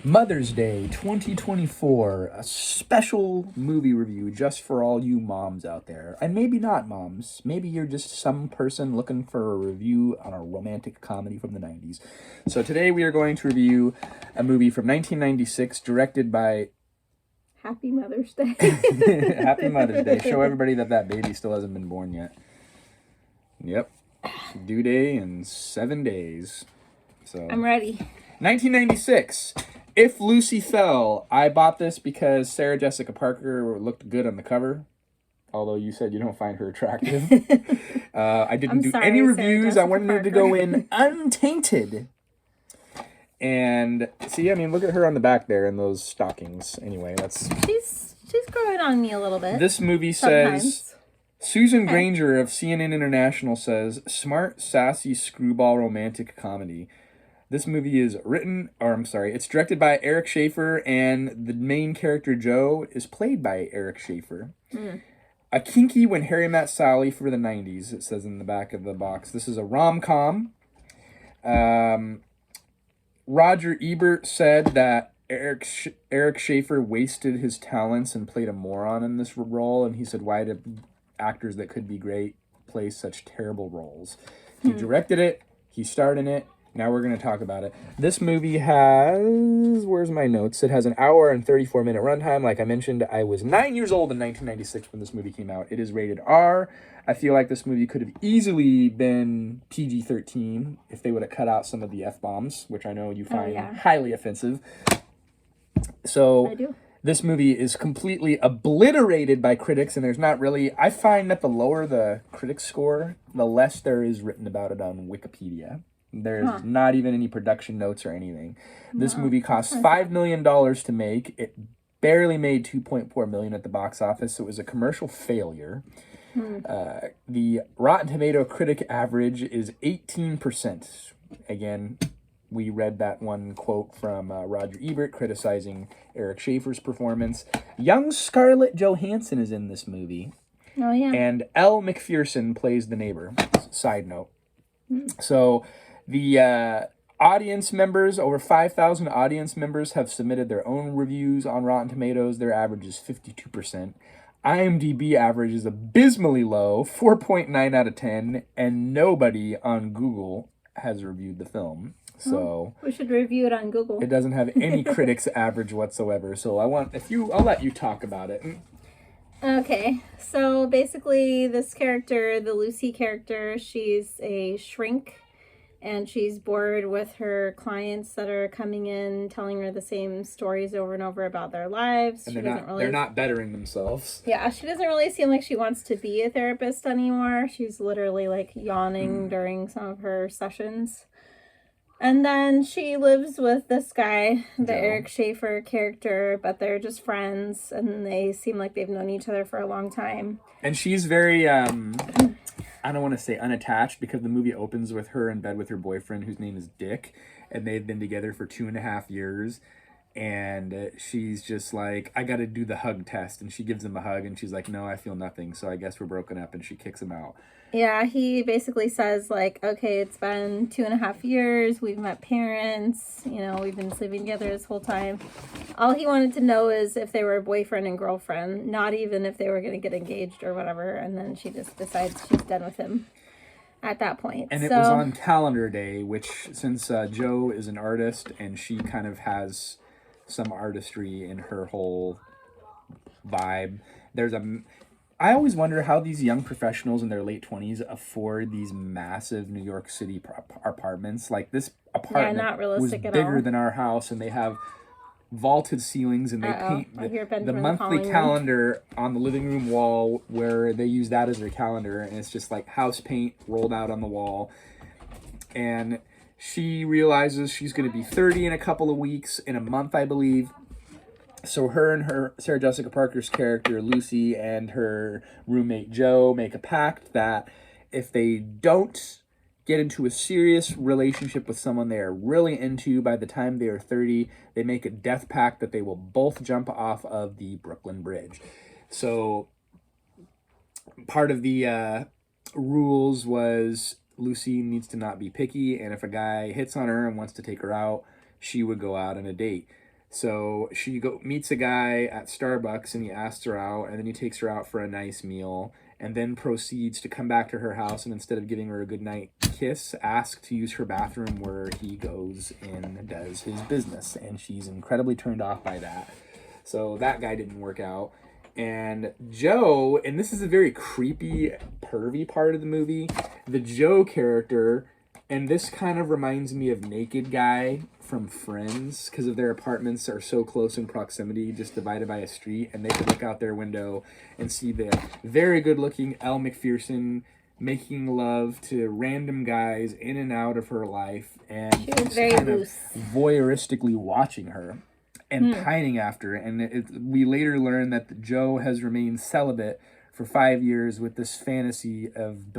Mother's Day 2024, a special movie review just for all you moms out there. And maybe not moms. Maybe you're just some person looking for a review on a romantic comedy from the 90s. So today we are going to review a movie from 1996 directed by... Happy Mother's Day. Happy Mother's Day. Show everybody that baby still hasn't been born yet. Yep. Due day in 7 days. So I'm ready. 1996. If Lucy Fell. I bought this because Sarah Jessica Parker looked good on the cover. Although you said you don't find her attractive. I didn't do any reviews. I wanted to go in untainted. And see, I mean, look at her on the back there in those stockings. Anyway, that's... She's growing on me a little bit. This movie says... Susan Granger of CNN International says, smart, sassy, screwball romantic comedy. This movie is it's directed by Eric Schaefer, and the main character, Joe, is played by Eric Schaefer. A kinky When Harry Met Sally for the 90s, it says in the back of the box. This is a rom-com. Roger Ebert said that Eric Schaefer wasted his talents and played a moron in this role, and he said, why did actors that could be great play such terrible roles? He directed it, he starred in it. Now we're going to talk about it. This movie has... Where's my notes? It has an hour and 34-minute runtime. Like I mentioned, I was 9 years old in 1996 when this movie came out. It is rated R. I feel like this movie could have easily been PG-13 if they would have cut out some of the F-bombs, which I know you find highly offensive. So I do. This movie is completely obliterated by critics, and there's not really... I find that the lower the critics score, the less there is written about it on Wikipedia. There's not even any production notes or anything. This movie cost $5 million to make. It barely made $2.4 million at the box office. So it was a commercial failure. The Rotten Tomato critic average is 18%. Again, we read that one quote from Roger Ebert criticizing Eric Schaefer's performance. Young Scarlett Johansson is in this movie. Oh, yeah. And Elle Macpherson plays the neighbor. Side note. So... The audience members, over 5,000 audience members, have submitted their own reviews on Rotten Tomatoes. Their average is 52%. IMDb average is abysmally low, 4.9 out of 10, and nobody on Google has reviewed the film. So we should review it on Google. It doesn't have any critics average whatsoever. So I'll let you talk about it. Okay, so basically this character, the Lucy character, she's a shrink. And she's bored with her clients that are coming in, telling her the same stories over and over about their lives. And they're not bettering themselves. Yeah, she doesn't really seem like she wants to be a therapist anymore. She's literally like yawning during some of her sessions. And then she lives with this guy, the Eric Schaefer character, but they're just friends, and they seem like they've known each other for a long time. And she's very... I don't want to say unattached, because the movie opens with her in bed with her boyfriend, whose name is Dick, and they've been together for 2.5 years, and she's just like, I got to do the hug test, and she gives him a hug, and she's like, no, I feel nothing, so I guess we're broken up, and she kicks him out. Yeah, he basically says, like, okay, it's been 2.5 years, we've met parents, we've been sleeping together this whole time. All he wanted to know is if they were boyfriend and girlfriend, not even if they were going to get engaged or whatever, and then she just decides she's done with him at that point. And it was on calendar day, which, since Joe is an artist, and she kind of has some artistry in her whole vibe, I always wonder how these young professionals in their late 20s afford these massive New York City apartments. Like, this apartment was bigger than our house, and they have vaulted ceilings, and they paint the monthly calendar on the living room wall, where they use that as their calendar, and it's just like house paint rolled out on the wall. And she realizes she's going to be 30 in a couple of weeks, in a month, I believe. So her Sarah Jessica Parker's character, Lucy, and her roommate, Joe, make a pact that if they don't get into a serious relationship with someone they are really into by the time they are 30, they make a death pact that they will both jump off of the Brooklyn Bridge. So part of the rules was Lucy needs to not be picky, and if a guy hits on her and wants to take her out, she would go out on a date. So she meets a guy at Starbucks and he asks her out, and then he takes her out for a nice meal, and then proceeds to come back to her house, and instead of giving her a goodnight kiss, ask to use her bathroom, where he goes and does his business, and she's incredibly turned off by that. So that guy didn't work out. And Joe, and this is a very creepy, pervy part of the movie, the Joe character, and this kind of reminds me of Naked Guy from Friends, because of their apartments are so close in proximity, just divided by a street, and they could look out their window and see the very good-looking Elle Macpherson making love to random guys in and out of her life, and She was very kind loose. of voyeuristically watching her and pining after her. And we later learn that Joe has remained celibate for 5 years with this fantasy of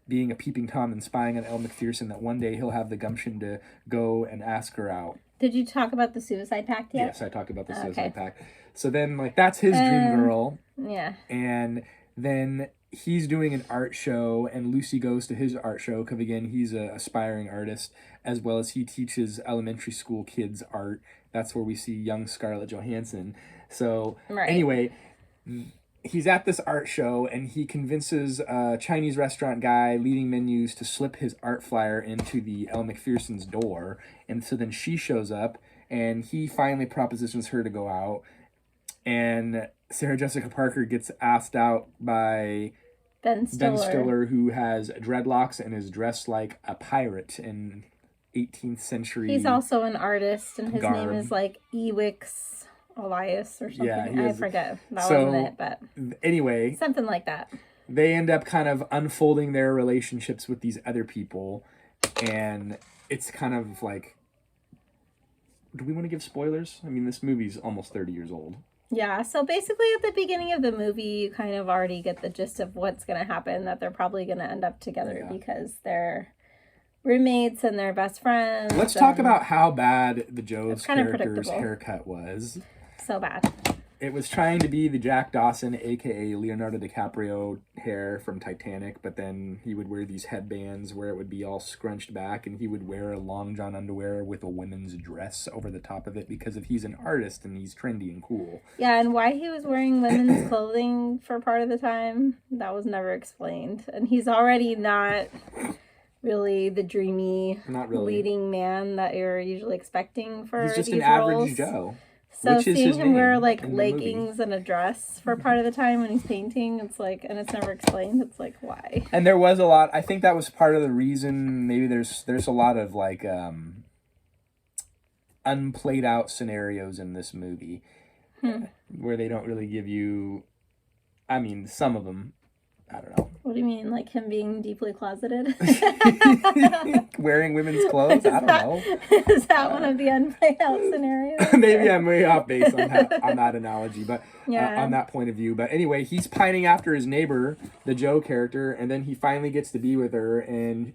being a peeping Tom and spying on Elle Macpherson, that one day he'll have the gumption to go and ask her out. Did you talk about the suicide pact yet? Yes, I talked about the suicide pact. So then, like, that's his dream girl. Yeah. And then he's doing an art show, and Lucy goes to his art show, because, again, he's an aspiring artist, as well as he teaches elementary school kids art. That's where we see young Scarlett Johansson. So, anyway, he's at this art show, and he convinces a Chinese restaurant guy leading menus to slip his art flyer into the Elle Macpherson's door. And so then she shows up, and he finally propositions her to go out. And Sarah Jessica Parker gets asked out by Ben Stiller, who has dreadlocks and is dressed like a pirate in 18th century. He's also an artist, and his garb. name is like Ewix Elias or something. Yeah, I forget. That wasn't it, but anyway, something like that. They end up kind of unfolding their relationships with these other people, and it's kind of like, do we want to give spoilers? I mean, this movie's almost 30 years old. Yeah, so basically at the beginning of the movie, you kind of already get the gist of what's going to happen, that they're probably going to end up together because they're roommates and they're best friends. Let's talk about how bad the Joe's character's predictable. haircut was. So bad. It was trying to be the Jack Dawson, a.k.a. Leonardo DiCaprio hair from Titanic, but then he would wear these headbands where it would be all scrunched back, and he would wear a long john underwear with a women's dress over the top of it, because he's an artist and he's trendy and cool. Yeah, and why he was wearing women's clothing for part of the time, that was never explained. And he's already not really the dreamy leading man that you're usually expecting for these roles. He's just an average Joe. So seeing him wear like leggings and a dress for part of the time when he's painting, it's like, and it's never explained. It's like, why? And there was a lot. I think that was part of the reason. Maybe there's a lot of like unplayed out scenarios in this movie where they don't really give you. I mean, some of them. I don't know. What do you mean, like him being deeply closeted? Wearing women's clothes? I don't know. Is that one of the unplayed out scenarios? Maybe I'm way off base on that analogy, but on that point of view. But anyway, he's pining after his neighbor, the Joe character, and then he finally gets to be with her, and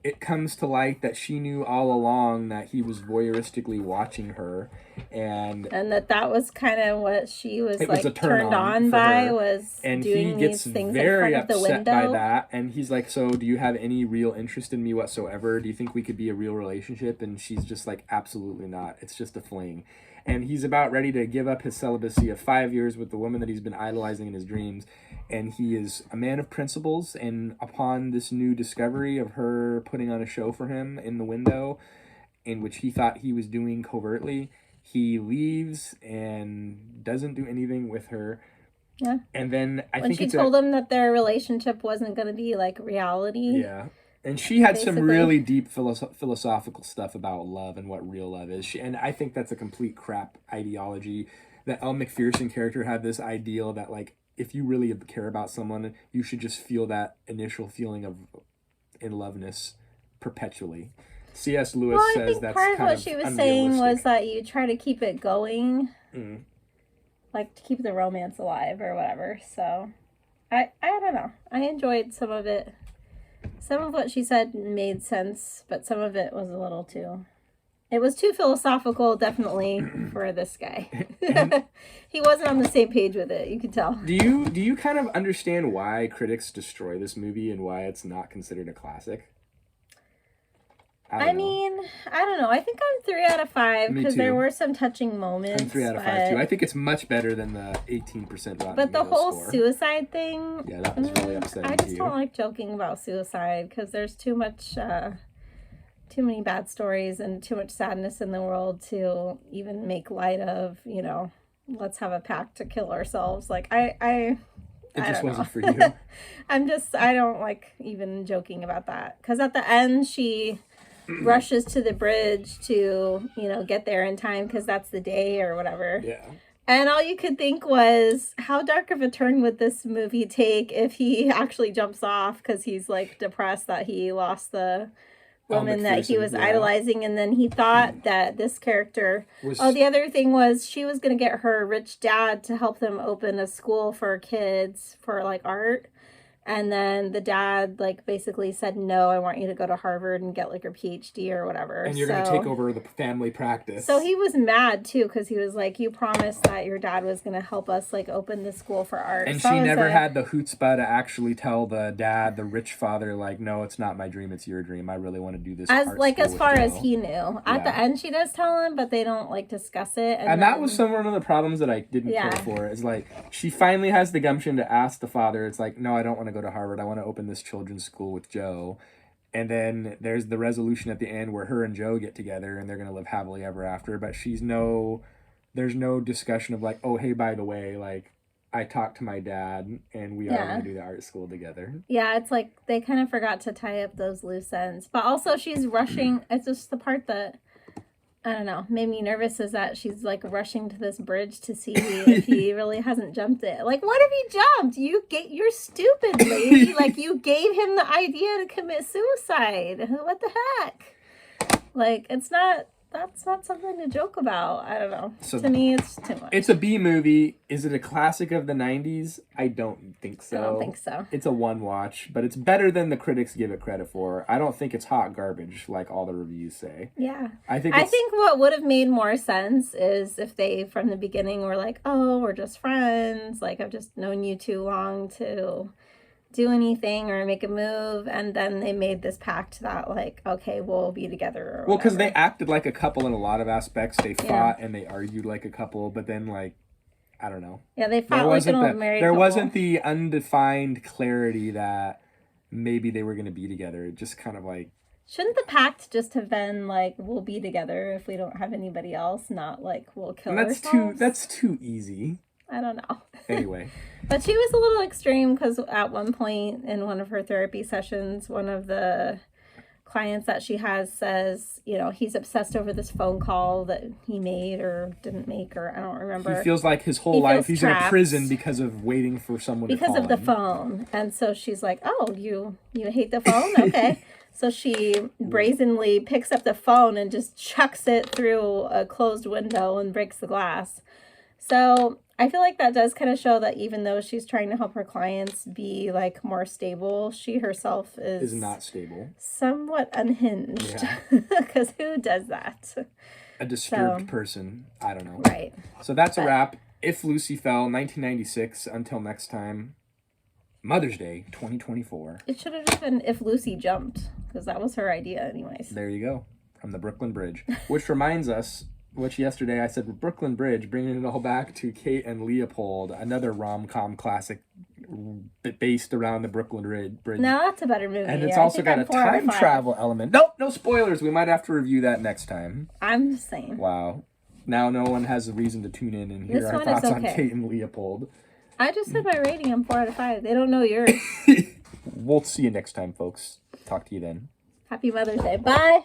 it comes to light that she knew all along that he was voyeuristically watching her, and that was kind of what she was like turned on by her. Was and doing he gets these things very in front of the window. By that, and he's like, "So, do you have any real interest in me whatsoever? Do you think we could be a real relationship?" And she's just like, "Absolutely not. It's just a fling." And he's about ready to give up his celibacy of 5 years with the woman that he's been idolizing in his dreams. And he is a man of principles. And upon this new discovery of her putting on a show for him in the window, in which he thought he was doing covertly, he leaves and doesn't do anything with her. Yeah. And then when she told him that their relationship wasn't going to be like reality. Yeah. And she had some really deep philosophical stuff about love and what real love is. And I think that's a complete crap ideology. That Elle Macpherson character had this ideal that, like, if you really care about someone, you should just feel that initial feeling of in loveness perpetually. C.S. Lewis says that's kind of part of what she was saying was that you try to keep it going, like to keep the romance alive or whatever. So, I don't know. I enjoyed some of it. Some of what she said made sense, but some of it was a little too... It was too philosophical, definitely, for this guy. He wasn't on the same page with it, you could tell. Do you kind of understand why critics destroy this movie and why it's not considered a classic? I mean, I don't know. I think I'm 3 out of 5 because there were some touching moments. I'm 3 out of 5 too. I think it's much better than the 18% Rotten But the whole score. Suicide thing. Yeah, that was really upsetting. I just don't like joking about suicide because there's too many bad stories and too much sadness in the world to even make light of. Let's have a pact to kill ourselves. Like it just wasn't for you. I don't like even joking about that because at the end she rushes to the bridge to, get there in time because that's the day or whatever. Yeah. And all you could think was, how dark of a turn would this movie take if he actually jumps off because he's like depressed that he lost the woman that he was idolizing, and then he thought that this character the other thing was she was going to get her rich dad to help them open a school for kids for like art. And then the dad, like, basically said, no, I want you to go to Harvard and get, like, your PhD or whatever. And you're going to take over the family practice. So he was mad, too, because he was like, you promised that your dad was going to help us, like, open the school for art. And she never had the chutzpah to actually tell the dad, the rich father, like, no, it's not my dream, it's your dream. I really want to do this art school as far as he knew. At the end, she does tell him, but they don't, like, discuss it. And that was one of the problems that I didn't care for. Is, like, she finally has the gumption to ask the father, it's like, no, I don't want to go to Harvard. I want to open this children's school with Joe. And then there's the resolution at the end where her and Joe get together and they're going to live happily ever after. But there's no discussion of like, oh, hey, by the way, like, I talked to my dad and we are going to do the art school together. Yeah, it's like they kind of forgot to tie up those loose ends. But also she's rushing. It's just the part that, I don't know, made me nervous is that she's like rushing to this bridge to see if he really hasn't jumped it. Like, what if he jumped? You're stupid, lady. Like, you gave him the idea to commit suicide. What the heck? Like, that's not something to joke about. I don't know. So, to me, it's too much. It's a B movie. Is it a classic of the 90s? I don't think so. I don't think so. It's a one watch, but it's better than the critics give it credit for. I don't think it's hot garbage like all the reviews say. Yeah. I think what would have made more sense is if they, from the beginning, were like, oh, we're just friends. Like, I've just known you too long to do anything or make a move, and then they made this pact that like, okay, we'll be together. Well, because they acted like a couple in a lot of aspects. They fought and they argued like a couple, but then like, I don't know. Yeah, they fought like an old married couple. There wasn't the undefined clarity that maybe they were going to be together. It just kind of like. Shouldn't the pact just have been like, we'll be together if we don't have anybody else, not like we'll kill ourselves? That's too easy. I don't know. Anyway. But she was a little extreme because at one point in one of her therapy sessions, one of the clients that she has says, he's obsessed over this phone call that he made or didn't make, or I don't remember. He feels like his whole life he's trapped in a prison because of waiting for someone to call him. Because of the phone. And so she's like, oh, you hate the phone? Okay. So she brazenly picks up the phone and just chucks it through a closed window and breaks the glass. So I feel like that does kind of show that even though she's trying to help her clients be like more stable, she herself is not stable. Somewhat unhinged. Because who does that? A disturbed person. I don't know. Right. So that's a wrap. If Lucy Fell, 1996. Until next time. Mother's Day, 2024. It should have just been If Lucy Jumped, because that was her idea anyways. There you go. From the Brooklyn Bridge. Which reminds us, which yesterday I said Brooklyn Bridge, bringing it all back to Kate and Leopold, another rom-com classic based around the Brooklyn Bridge. No, that's a better movie. And it's also got a time travel element. Nope, no spoilers. We might have to review that next time. I'm just saying. Wow. Now no one has a reason to tune in and hear our thoughts on Kate and Leopold. I just said my rating. I'm 4 out of 5. They don't know yours. We'll see you next time, folks. Talk to you then. Happy Mother's Day. Bye.